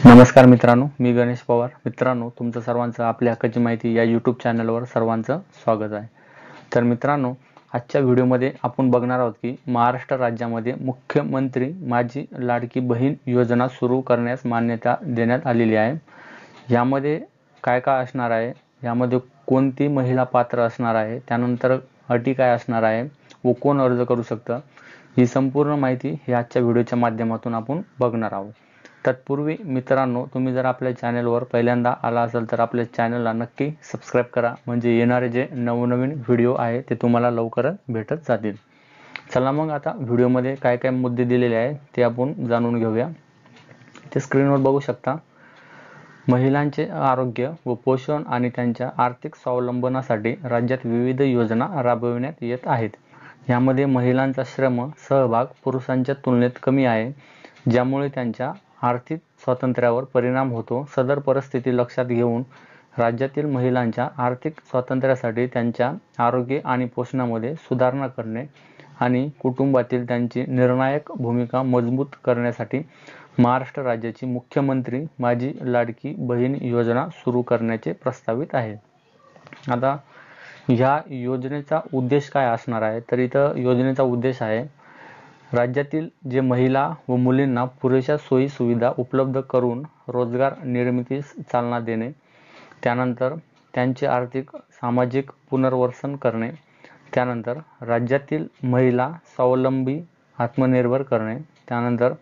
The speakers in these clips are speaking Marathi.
नमस्कार मित्रांनो, मी गणेश पवार. मित्रांनो, तुमचं सर्वांचं आपल्या हक्काची माहिती या यूट्यूब चॅनलवर सर्वांचं स्वागत आहे. तर मित्रांनो, आजच्या व्हिडिओमध्ये आपण बघणार आहोत की महाराष्ट्र राज्यामध्ये मुख्यमंत्री माझी लाडकी बहीण योजना सुरू करण्यास मान्यता देण्यात आलेली आहे. यामध्ये काय काय असणार आहे, यामध्ये कोणती महिला पात्र असणार आहे, त्यानंतर अटी काय असणार आहे व कोण अर्ज करू शकतं, ही संपूर्ण माहिती ही आजच्या व्हिडिओच्या माध्यमातून आपण बघणार आहोत. तत्पूर्वी मित्रांनो, तुम्ही जर आपल्या चॅनलवर पहिल्यांदा आला असाल तर आपल्या चॅनलला नक्की सबस्क्राईब करा, म्हणजे येणारे जे नवनवीन व्हिडिओ आहे ते तुम्हाला लवकरच भेटत जातील. चला मग आता व्हिडिओमध्ये काय काय मुद्दे दिलेले आहेत ते आपण जाणून घेऊया. ते स्क्रीनवर बघू शकता. महिलांचे आरोग्य व पोषण आणि त्यांच्या आर्थिक स्वावलंबनासाठी राज्यात विविध योजना राबविण्यात येत आहेत. यामध्ये महिलांचा श्रम सहभाग पुरुषांच्या तुलनेत कमी आहे, ज्यामुळे त्यांच्या आर्थिक स्वातंत्र्यावर परिणाम होतो. सदर परिस्थिती लक्षात घेऊन राज्यातील महिलांच्या आर्थिक स्वातंत्र्यासाठी त्यांच्या आरोग्य आणि पोषणामध्ये सुधारणा करणे आणि कुटुंबातील त्यांची निर्णायक भूमिका मजबूत करण्यासाठी महाराष्ट्र राज्याची मुख्यमंत्री माझी लाडकी बहीण योजना सुरू करण्याचे प्रस्तावित आहे. आता ह्या योजनेचा उद्देश काय असणार आहे, तर इथं योजनेचा उद्देश आहे राज्यातील जे महिला व मुलींना पुरेशा सोयी सुविधा उपलब्ध करून रोजगार निर्मितीस चालना देणे, त्यानंतर त्यांचे आर्थिक सामाजिक पुनर्वसन करणे, त्यानंतर राज्यातील महिला स्वावलंबी आत्मनिर्भर करणे, त्यानंतर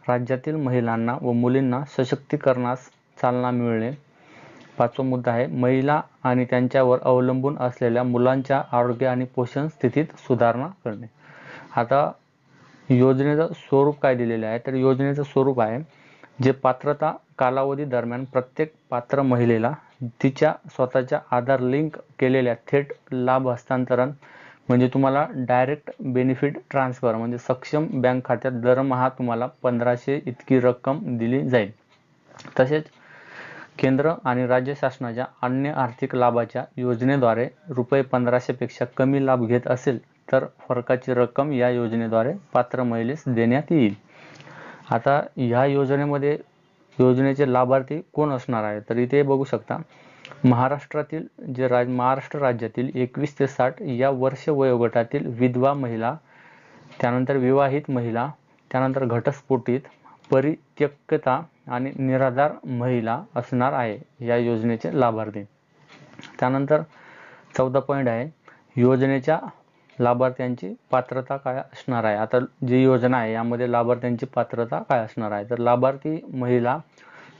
राज्यातील महिलांना व मुलींना सशक्तीकरणास चालना मिळणे. पाचवा मुद्दा आहे महिला आणि त्यांच्यावर अवलंबून असलेल्या मुलांच्या आरोग्य आणि पोषण स्थितीत सुधारणा करणे. आता योजनेचं स्वरूप काय दिलेले आहे, तर योजनेचं स्वरूप आहे जे पात्रता कालावधी दरम्यान प्रत्येक पात्र महिलेला तिच्या स्वतःच्या आधार लिंक केलेल्या थेट लाभ हस्तांतरण, म्हणजे तुम्हाला डायरेक्ट बेनिफिट ट्रान्सफर, म्हणजे सक्षम बँक खात्यात दरमहा तुम्हाला 1500 इतकी रक्कम दिली जाईल. तसेच केंद्र आणि राज्य शासनाच्या अन्य आर्थिक लाभाच्या योजनेद्वारे रुपये 1500 पेक्षा कमी लाभ घेत असेल तर फरकाची रक्कम या योजनेद्वारे पात्र महिलेस देण्यात येईल. आता ह्या योजनेमध्ये योजनेचे लाभार्थी कोण असणार आहे, तर इथे बघू शकता. महाराष्ट्रातील जे महाराष्ट्र राज्यातील 21 ते 60 या वर्ष वयोगटातील विधवा महिला, त्यानंतर विवाहित महिला, त्यानंतर घटस्फोटित, परित्यक्ता आणि निराधार महिला असणार आहे या योजनेचे लाभार्थी. त्यानंतर 14 पॉईंट आहे योजनेच्या लाभार्थ्यांची पात्रता काय असणार आहे. आता जी योजना आहे यामध्ये लाभार्थ्यांची पात्रता काय असणार आहे, तर लाभार्थी महिला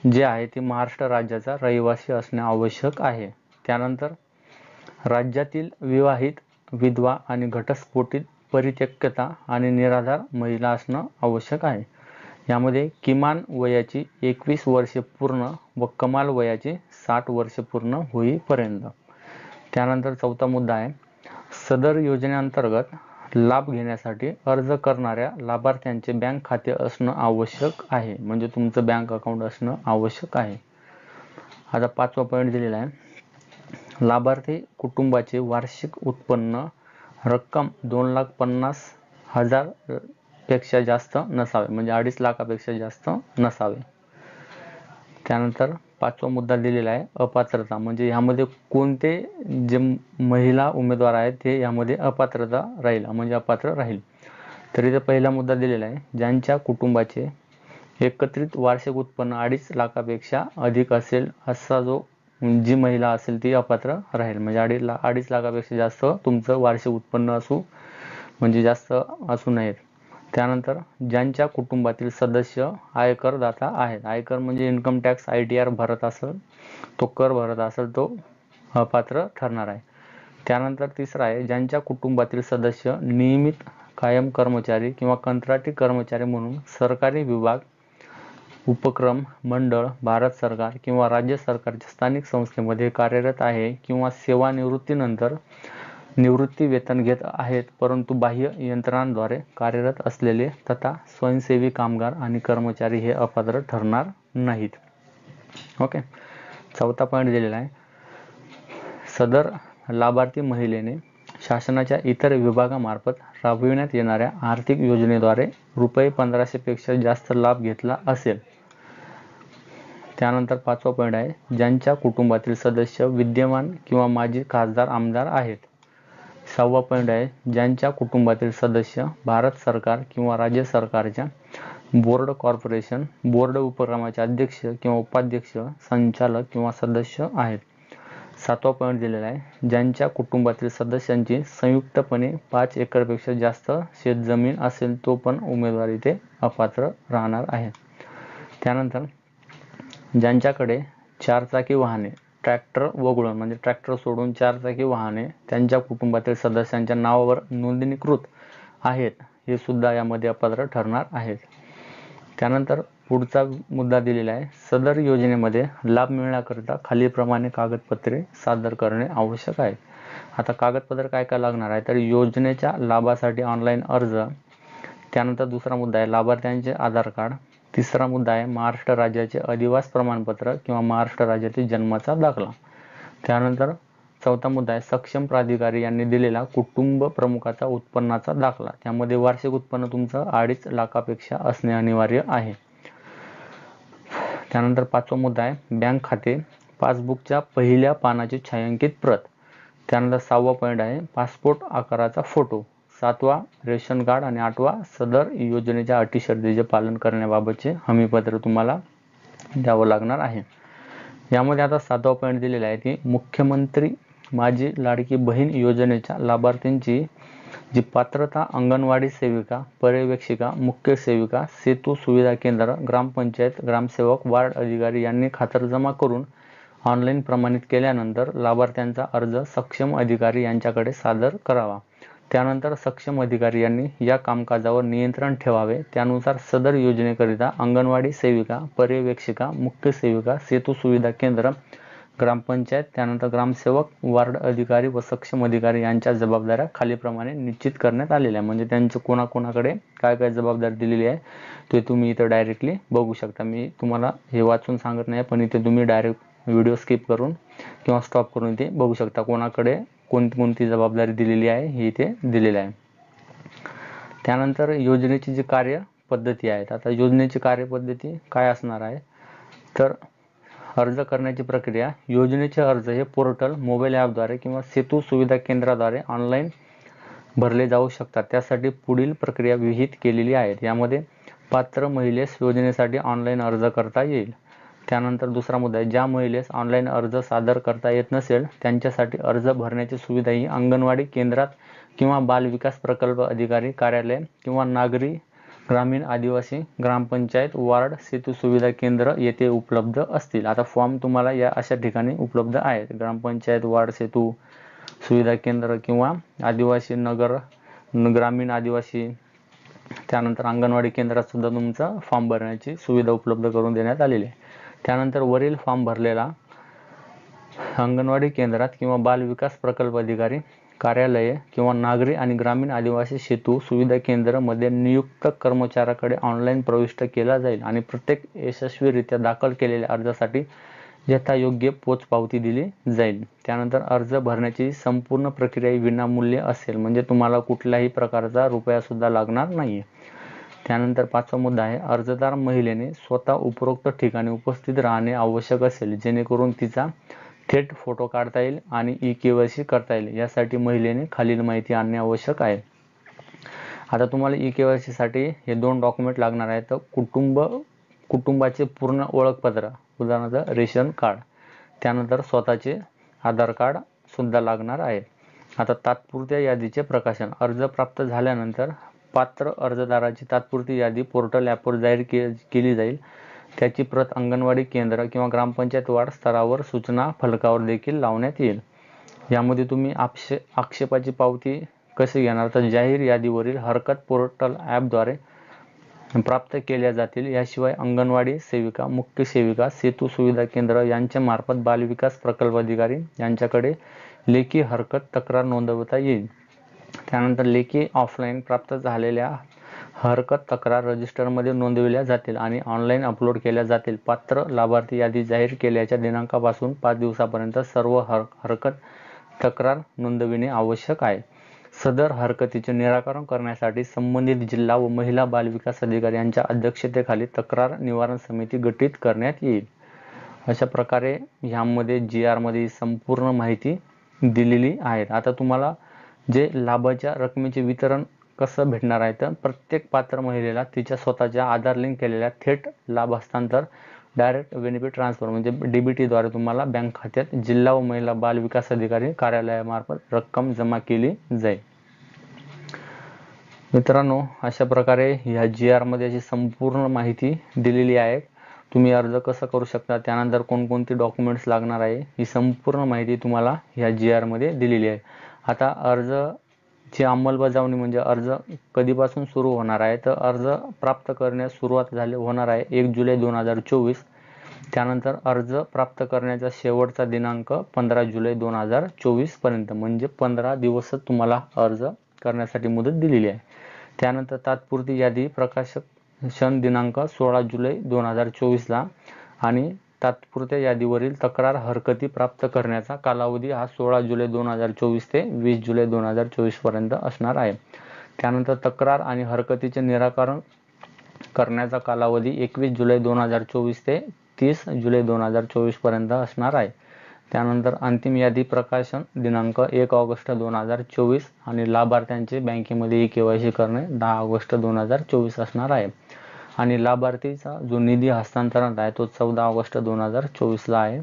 जे आहे ती महाराष्ट्र राज्याचा रहिवासी असणे आवश्यक आहे. त्यानंतर राज्यातील विवाहित, विधवा आणि घटस्फोटित, परित्यक्ता आणि निराधार महिला असणं आवश्यक आहे. यामध्ये किमान वयाची 21 वर्षे पूर्ण व कमाल वयाची 60 वर्षे पूर्ण होईपर्यंत. त्यानंतर 4था मुद्दा आहे सदर योजनेअंतर्गत लाभ घेण्यासाठी अर्ज करणाऱ्या लाभार्थ्यांचे बँक खाते असणं आवश्यक आहे, म्हणजे तुमचं बँक अकाउंट असणं आवश्यक आहे. आता 5वा पॉईंट दिलेला आहे लाभार्थी कुटुंबाचे वार्षिक उत्पन्न रक्कम 2,50,000 पेक्षा जास्त नसावे, म्हणजे 2.5 लाखापेक्षा जास्त नसावे. त्यानंतर 5वा मुद्दा दिलेला आहे अपात्रता, म्हणजे यामध्ये कोणते जे महिला उमेदवार आहेत ते यामध्ये अपात्रता राहील, म्हणजे अपात्र राहील. तर इथे पहिला मुद्दा दिलेला आहे ज्यांच्या कुटुंबाचे एकत्रित वार्षिक उत्पन्न 2.5 लाखापेक्षा अधिक असेल असा जी महिला असेल ती अपात्र राहील, म्हणजे 2.5 लाखापेक्षा जास्त तुमचं वार्षिक उत्पन्न म्हणजे जास्त असू नयेत. त्यानंतर ज्यांच्या कुटुंबातील सदस्य आयकरदाता आहेत, आयकर म्हणजे इन्कम टॅक्स ITR भरत असेल, तो कर भरत असेल, तो अपात्र ठरणार आहे. त्यानंतर तिसरा आहे ज्यांच्या कुटुंबातील सदस्य नियमित कायम कर्मचारी किंवा कंत्राटी कर्मचारी म्हणून सरकारी विभाग, उपक्रम, मंडळ, भारत सरकार किंवा राज्य सरकारच्या स्थानिक संस्थेमध्ये कार्यरत आहे किंवा सेवानिवृत्तीनंतर निवृत्ती वेतन घेत आहेत, परंतु बाह्य यंत्रणांद्वारे कार्यरत असलेले तथा स्वयंसेवी कामगार आणि कर्मचारी हे अपात्र ठरणार नाहीत. ओके. 4था पॉईंट दिलेला आहे सदर लाभार्थी महिलेने शासनाच्या इतर विभागामार्फत राबविण्यात येणाऱ्या आर्थिक योजनेद्वारे रुपये 1500 पेक्षा जास्त लाभ घेतला असेल त्यानंतर 5वा पॉईंट आहे ज्यांच्या कुटुंबातील सदस्य विद्यमान किंवा माजी खासदार आमदार आहेत. 6वा पॉईंट आहे ज्यांच्या कुटुंबातील सदस्य भारत सरकार किंवा राज्य सरकारच्या बोर्ड, कॉर्पोरेशन, बोर्ड उपक्रमाचे अध्यक्ष किंवा उपाध्यक्ष, संचालक किंवा सदस्य आहेत. 7वा पॉईंट दिलेला आहे ज्यांच्या कुटुंबातील सदस्यांची संयुक्तपणे 5 एकरपेक्षा जास्त शेतजमीन असेल तो पण उमेदवार इथे अपात्र राहणार आहे. त्यानंतर ज्यांच्याकडे 4 चाकी वाहने, ट्रॅक्टर वगळून म्हणजे ट्रॅक्टर सोडून 4 चाकी वाहने त्यांच्या कुटुंबातील सदस्यांच्या नावावर नोंदणीकृत आहेत हे सुद्धा यामध्ये अपात्र ठरणार आहेत. त्यानंतर पुढचा मुद्दा दिलेला आहे सदर योजनेमध्ये लाभ मिळण्याकरिता खालीलप्रमाणे कागदपत्रे सादर करणे आवश्यक आहे. आता कागदपत्र काय काय लागणार आहे तर योजनेच्या लाभासाठी ऑनलाईन अर्ज. त्यानंतर दुसरा मुद्दा आहे लाभार्थ्यांचे आधार कार्ड. तिसरा मुद्दा आहे महाराष्ट्र राज्याचे अधिवास प्रमाणपत्र किंवा महाराष्ट्र राज्यातील जन्माचा दाखला. त्यानंतर चौथा मुद्दा आहे सक्षम प्राधिकारी यांनी दिलेला कुटुंब प्रमुखाचा उत्पन्नाचा दाखला. त्यामध्ये वार्षिक उत्पन्न तुमचं 2.5 लाखापेक्षा असणे अनिवार्य आहे. त्यानंतर 5वा मुद्दा आहे बँक खाते पासबुकच्या पहिल्या पानाची छायांकित प्रत. त्यानंतर 6वा पॉईंट आहे पासपोर्ट आकाराचा फोटो. 7वा रेशन कार्ड आणि 8वा सदर योजनेच्या अटी शर्तीचे पालन करण्याबाबतचे हमीपत्र तुम्हाला द्यावं लागणार आहे. यामध्ये आता 7वा पॉईंट दिलेला आहे की मुख्यमंत्री माझी लाडकी बहीण योजनेच्या लाभार्थ्यांची जी पात्रता अंगणवाडी सेविका, पर्यवेक्षिका, मुख्य सेविका, सेतू सुविधा केंद्र, ग्रामपंचायत, ग्रामसेवक, वार्ड अधिकारी यांनी खातरजमा करून ऑनलाईन प्रमाणित केल्यानंतर लाभार्थ्यांचा अर्ज सक्षम अधिकारी यांच्याकडे सादर करावा. त्यानंतर सक्षम अधिकारी यांनी या कामकाजावर नियंत्रण ठेवावे. त्यानुसार सदर योजनेकरिता अंगणवाडी सेविका, पर्यवेक्षिका, मुख्य सेविका, सेतू सुविधा केंद्र, ग्रामपंचायत, त्यानंतर ग्रामसेवक, वार्ड अधिकारी व सक्षम अधिकारी यांच्या जबाबदाऱ्या खालीप्रमाणे निश्चित करण्यात आलेल्या आहे. म्हणजे त्यांचे कोणाकोणाकडे काय काय जबाबदारी दिलेली आहे ते तुम्ही इथं डायरेक्टली बघू शकता. मी तुम्हाला हे वाचून सांगत नाही पण इथे तुम्ही डायरेक्ट व्हिडिओ स्किप करून किंवा स्टॉप करून इथे बघू शकता कोणाकडे कोणती जबाबदारी दिलेली आहे हे इथे दिलेलं आहे. त्यानंतर योजनेची जी कार्यपद्धती आहेत. आता योजनेची कार्यपद्धती काय असणार आहे तर अर्ज करण्याची प्रक्रिया योजनेचे अर्ज हे पोर्टल, मोबाईल ॲपद्वारे किंवा सेतू सुविधा केंद्राद्वारे ऑनलाईन भरले जाऊ शकतात. त्यासाठी पुढील प्रक्रिया विहित केलेली आहेत. यामध्ये पात्र महिलेस योजनेसाठी ऑनलाईन अर्ज करता येईल. त्यानंतर दुसरा मुद्दा आहे ज्या महिलेस ऑनलाईन अर्ज सादर करता येत नसेल त्यांच्यासाठी अर्ज भरण्याची सुविधा ही अंगणवाडी केंद्रात किंवा बाल विकास प्रकल्प अधिकारी कार्यालय किंवा नागरी ग्रामीण आदिवासी ग्रामपंचायत, वार्ड, सेतू सुविधा केंद्र येथे उपलब्ध असतील. आता फॉर्म तुम्हाला या अशा ठिकाणी उपलब्ध आहेत. ग्रामपंचायत, वार्ड, सेतू सुविधा केंद्र किंवा आदिवासी नगर, ग्रामीण आदिवासी, त्यानंतर अंगणवाडी केंद्रात सुद्धा तुमचा फॉर्म भरण्याची सुविधा उपलब्ध करून देण्यात आलेली आहे. त्यानंतर वरील फॉर्म भरलेला अंगणवाडी केंद्रात किंवा बाल विकास प्रकल्प अधिकारी कार्यालय किंवा नागरी आणि ग्रामीण आदिवासी सेतू सुविधा केंद्र मध्ये नियुक्त कर्मचाऱ्याकडे ऑनलाईन प्रविष्ट केला जाईल आणि प्रत्येक यशस्वीरित्या दाखल केलेल्या अर्जासाठी यथायोग्य पोचपावती दिली जाईल. त्यानंतर अर्ज भरण्याची संपूर्ण प्रक्रिया विनामूल्य असेल म्हणजे तुम्हाला कुठल्याही प्रकारचा रुपया सुद्धा लागणार नाहीये. त्यानंतर 5वा मुद्दा आहे अर्जदार महिलेने स्वतः उपरोक्त ठिकाणी उपस्थित राहणे आवश्यक असेल जेणेकरून तिचा थेट फोटो काढता येईल आणि ई-केवायसी करता येईल. यासाठी महिलेने खालील माहिती आणणे आवश्यक आहे. आता तुम्हाला ई-केवायसी साठी हे 2 डॉक्युमेंट लागणार आहेत. तर कुटुंबाचे पूर्ण ओळखपत्र, उदाहरणार्थ रेशन कार्ड, त्यानंतर स्वतःचे आधार कार्ड सुद्धा लागणार आहे. आता तात्पुरत्या यादीचे प्रकाशन अर्ज प्राप्त झाल्यानंतर पात्र अर्जदाराची तात्पुरती यादी पोर्टल ॲपवर जाहीर केली जाईल. त्याची प्रत अंगणवाडी केंद्र किंवा ग्रामपंचायत वार्ड स्तरावर सूचना फलकावर देखील लावण्यात येईल. यामध्ये तुम्ही आक्षेपाची पावती कशी घेणार तर जाहीर यादीवरील हरकत पोर्टल ॲपद्वारे प्राप्त केल्या जातील. याशिवाय अंगणवाडी सेविका, मुख्य सेविका, सेतू सुविधा केंद्र यांच्या मार्फत बालविकास प्रकल्प अधिकारी यांच्याकडे लेखी हरकत तक्रार नोंदवता येईल. त्यानंतर लेखी ऑफलाईन प्राप्त झालेल्या हरकत तक्रार रजिस्टरमध्ये नोंदविल्या जातील आणि ऑनलाईन अपलोड केल्या जातील. पात्र लाभार्थी यादी जाहीर केल्याच्या दिनांकापासून 5 दिवसापर्यंत सर्व हरकत तक्रार नोंदविणे आवश्यक आहे. सदर हरकतीचे निराकरण करण्यासाठी संबंधित जिल्हा व महिला बाल विकास अधिकारी यांच्या अध्यक्षतेखाली तक्रार निवारण समिती गठीत करण्यात येईल. अशा प्रकारे ह्यामध्ये GR मध्ये संपूर्ण माहिती दिलेली आहे. आता तुम्हाला जे लाभाच्या रकमेचे वितरण कसं भेटणार आहे, तर प्रत्येक पात्र महिलेला तिच्या स्वतःच्या आधार लिंक केलेल्या थेट लाभ हस्तांतर डायरेक्ट बेनिफिट ट्रान्सफर म्हणजे DBT द्वारे तुम्हाला बँक खात्यात जिल्हा व महिला बाल विकास अधिकारी कार्यालयामार्फत रक्कम जमा केली जाईल. मित्रांनो, अशा प्रकारे ह्या GR मध्ये अशी संपूर्ण माहिती दिलेली आहे. तुम्ही अर्ज कसा करू शकता, त्यानंतर कोणकोणते डॉक्युमेंट्स लागणार आहे, ही संपूर्ण माहिती तुम्हाला ह्या GR मध्ये दिलेली आहे. आता अर्जची अंमलबजावणी म्हणजे अर्ज कधीपासून सुरू होणार आहे, तर अर्ज प्राप्त करण्यास सुरुवात होणार आहे 1 जुलै 2024. त्यानंतर अर्ज प्राप्त करण्याचा शेवटचा दिनांक 15 जुलै 2024 पर्यंत, म्हणजे 15 दिवसच तुम्हाला अर्ज करण्यासाठी मुदत दिलेली आहे. त्यानंतर तात्पुरती यादी प्रकाशन दिनांक 16 जुलै 2024 ला आणि तात्पुरत्या यादीवरील तक्रार हरकती प्राप्त करण्याचा कालावधी हा 16 जुलै 2024 ते 20 जुलै 2024 पर्यंत असणार आहे. त्यानंतर तक्रार आणि हरकतीचे निराकरण करण्याचा कालावधी 21 जुलै 2024 ते 30 जुलै 2024 पर्यंत असणार आहे. त्यानंतर अंतिम यादी प्रकाशन दिनांक 1 ऑगस्ट 2024 आणि लाभार्थ्यांचे बँकेमध्ये KYC करणे 10 ऑगस्ट 2024 असणार आहे. आणि लाभार्थीचा जो निधी हस्तांतरण आहे तो 14 ऑगस्ट 2024 ला आहे.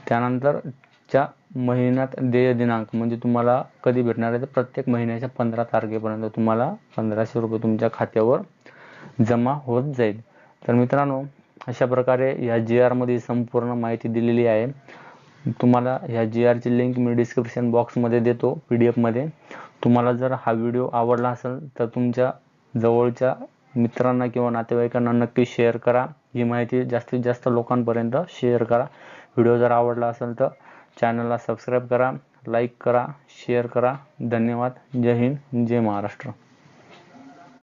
त्यानंतरच्या महिन्यात देय दिनांक म्हणजे तुम्हाला कधी भेटणार आहे, तर प्रत्येक महिन्याच्या 15 तारखेपर्यंत तुम्हाला 1500 रुपये तुमच्या खात्यावर जमा होत जाईल. तर मित्रांनो, अशा प्रकारे या GR मध्ये संपूर्ण माहिती दिलेली आहे. तुम्हाला ह्या GR ची लिंक मी डिस्क्रिप्शन बॉक्समध्ये देतो PDF मध्ये. तुम्हाला जर हा व्हिडिओ आवडला असेल तर तुमच्या जवळच्या मित्रांना किंवा नातेवाईकांना नक्की शेअर करा. ही माहिती जास्तीत जास्त लोकांपर्यंत शेअर करा. व्हिडिओ जर आवडला असेल तर चॅनलला सबस्क्राईब करा, लाईक करा, शेअर करा. धन्यवाद. जय हिंद, जय महाराष्ट्र.